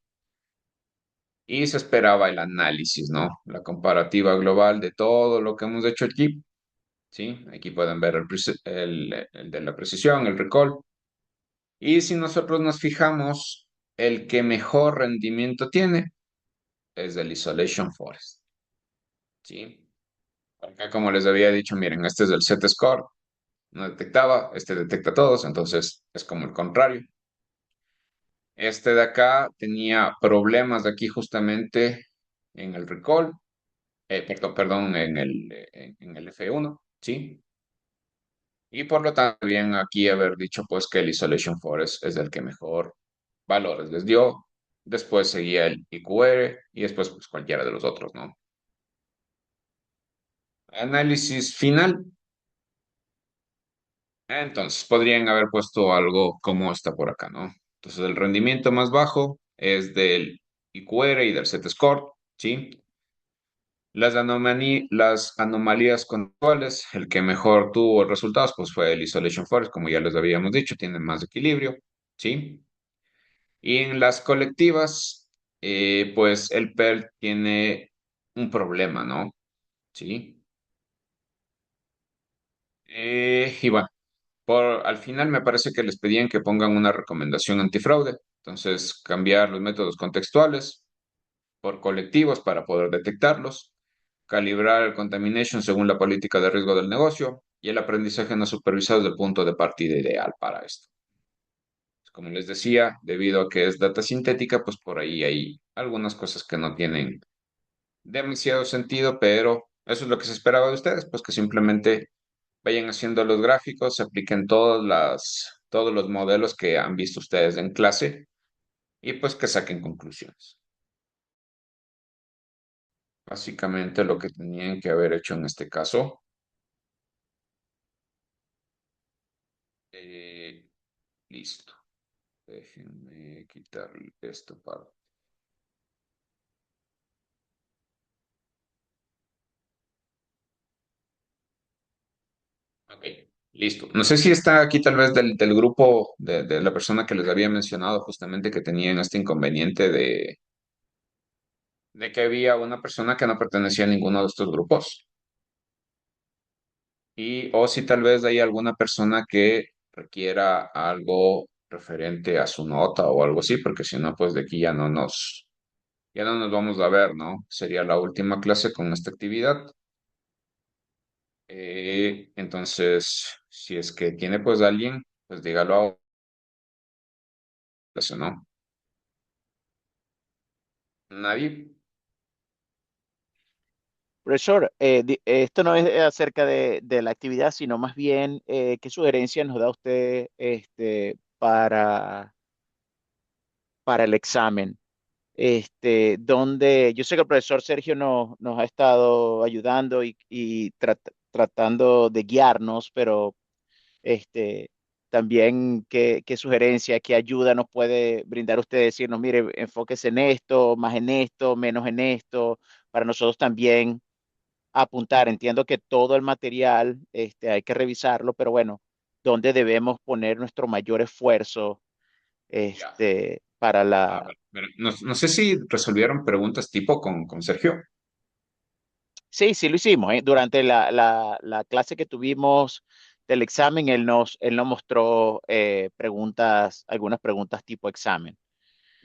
Y se esperaba el análisis, ¿no? La comparativa global de todo lo que hemos hecho aquí, ¿sí? Aquí pueden ver el de la precisión, el recall. Y si nosotros nos fijamos, el que mejor rendimiento tiene es el Isolation Forest, ¿sí? Acá, como les había dicho, miren, este es el Z-score, no detectaba, este detecta todos, entonces es como el contrario. Este de acá tenía problemas de aquí justamente en el recall, perdón, en el F1, ¿sí? Y por lo tanto, bien aquí haber dicho pues que el Isolation Forest es el que mejor valores les dio. Después seguía el IQR y después pues cualquiera de los otros, ¿no? Análisis final. Entonces, podrían haber puesto algo como está por acá, ¿no? Entonces, el rendimiento más bajo es del IQR y del Z-score, ¿sí? Las anomalías conductuales, el que mejor tuvo resultados, pues fue el Isolation Forest, como ya les habíamos dicho, tienen más equilibrio, ¿sí? Y en las colectivas, pues el PERL tiene un problema, ¿no? ¿Sí? Y bueno, al final me parece que les pedían que pongan una recomendación antifraude. Entonces, cambiar los métodos contextuales por colectivos para poder detectarlos, calibrar el contamination según la política de riesgo del negocio y el aprendizaje no supervisado es el punto de partida ideal para esto. Como les decía, debido a que es data sintética, pues por ahí hay algunas cosas que no tienen demasiado sentido, pero eso es lo que se esperaba de ustedes, pues que simplemente vayan haciendo los gráficos, apliquen todos los modelos que han visto ustedes en clase y pues que saquen conclusiones. Básicamente lo que tenían que haber hecho en este caso. Eh, listo. Déjenme quitar esto para... Ok, listo. No sé si está aquí tal vez del grupo de la persona que les había mencionado justamente que tenían este inconveniente de que había una persona que no pertenecía a ninguno de estos grupos. Y o si tal vez hay alguna persona que requiera algo referente a su nota o algo así, porque si no, pues de aquí ya no nos vamos a ver, ¿no? Sería la última clase con esta actividad. Entonces, si es que tiene pues alguien, pues dígalo ahora, ¿no? Nadie. Profesor, esto no es acerca de la actividad, sino más bien qué sugerencia nos da usted para el examen. Donde yo sé que el profesor Sergio nos ha estado ayudando y tratando de guiarnos, pero este, también qué sugerencia, qué ayuda nos puede brindar usted, decirnos, mire, enfóquese en esto, más en esto, menos en esto, para nosotros también apuntar. Entiendo que todo el material hay que revisarlo, pero bueno, ¿dónde debemos poner nuestro mayor esfuerzo Ya. para Ah, la... pero no sé si resolvieron preguntas tipo con Sergio. Sí, sí lo hicimos, ¿eh? Durante la clase que tuvimos del examen, él nos mostró preguntas, algunas preguntas tipo examen.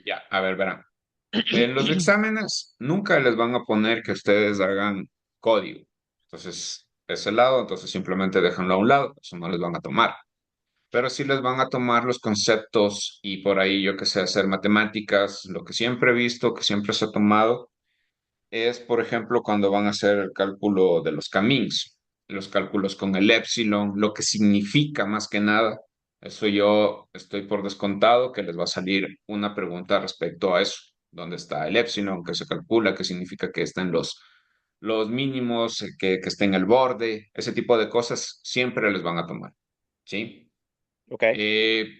Ya, a ver, verán. En los exámenes nunca les van a poner que ustedes hagan código. Entonces, ese lado, entonces simplemente déjenlo a un lado, eso no les van a tomar. Pero sí les van a tomar los conceptos y por ahí, yo que sé, hacer matemáticas. Lo que siempre he visto, que siempre se ha tomado, es, por ejemplo, cuando van a hacer el cálculo de los camins, los cálculos con el epsilon, lo que significa más que nada. Eso yo estoy por descontado que les va a salir una pregunta respecto a eso. ¿Dónde está el epsilon? ¿Qué se calcula? ¿Qué significa que estén los mínimos? Que esté en el borde? Ese tipo de cosas siempre les van a tomar. ¿Sí? Ok,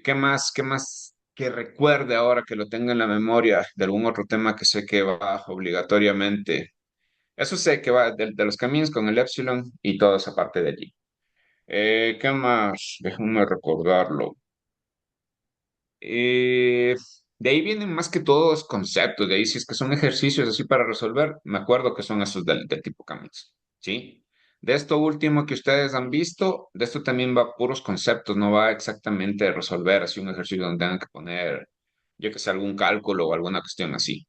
¿Qué más? ¿Qué más que recuerde ahora que lo tenga en la memoria de algún otro tema que sé que va obligatoriamente? Eso sé que va de los caminos con el Epsilon y toda esa parte de allí. ¿Qué más? Déjame recordarlo. Eh, de ahí vienen más que todos conceptos. De ahí, si es que son ejercicios así para resolver, me acuerdo que son esos del tipo caminos. ¿Sí? De esto último que ustedes han visto, de esto también va puros conceptos, no va exactamente a resolver así un ejercicio donde tengan que poner, yo que sé, algún cálculo o alguna cuestión así.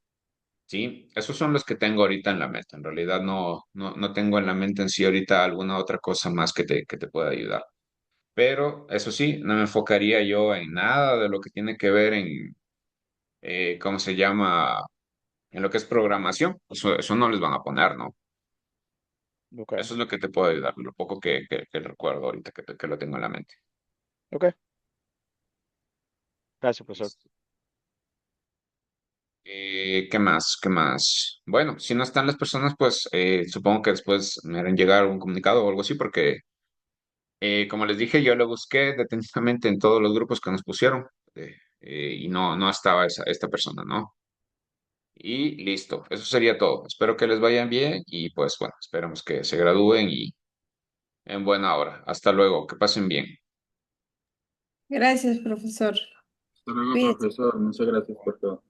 Sí, esos son los que tengo ahorita en la mente. En realidad no tengo en la mente en sí ahorita alguna otra cosa más que te pueda ayudar. Pero eso sí, no me enfocaría yo en nada de lo que tiene que ver en, ¿cómo se llama? En lo que es programación. Eso no les van a poner, ¿no? ok, Eso es lo que te puedo ayudar, lo poco que recuerdo ahorita que lo tengo en la mente. ok. Gracias, profesor. Listo. ¿Qué más? ¿Qué más? Bueno, si no están las personas, pues supongo que después me harán llegar un comunicado o algo así, porque como les dije, yo lo busqué detenidamente en todos los grupos que nos pusieron y no estaba esta persona, ¿no? Y listo, eso sería todo. Espero que les vayan bien y pues bueno, esperamos que se gradúen y en buena hora. Hasta luego, que pasen bien. Gracias, profesor. Hasta luego, Cuídese. profesor. Muchas gracias por todo.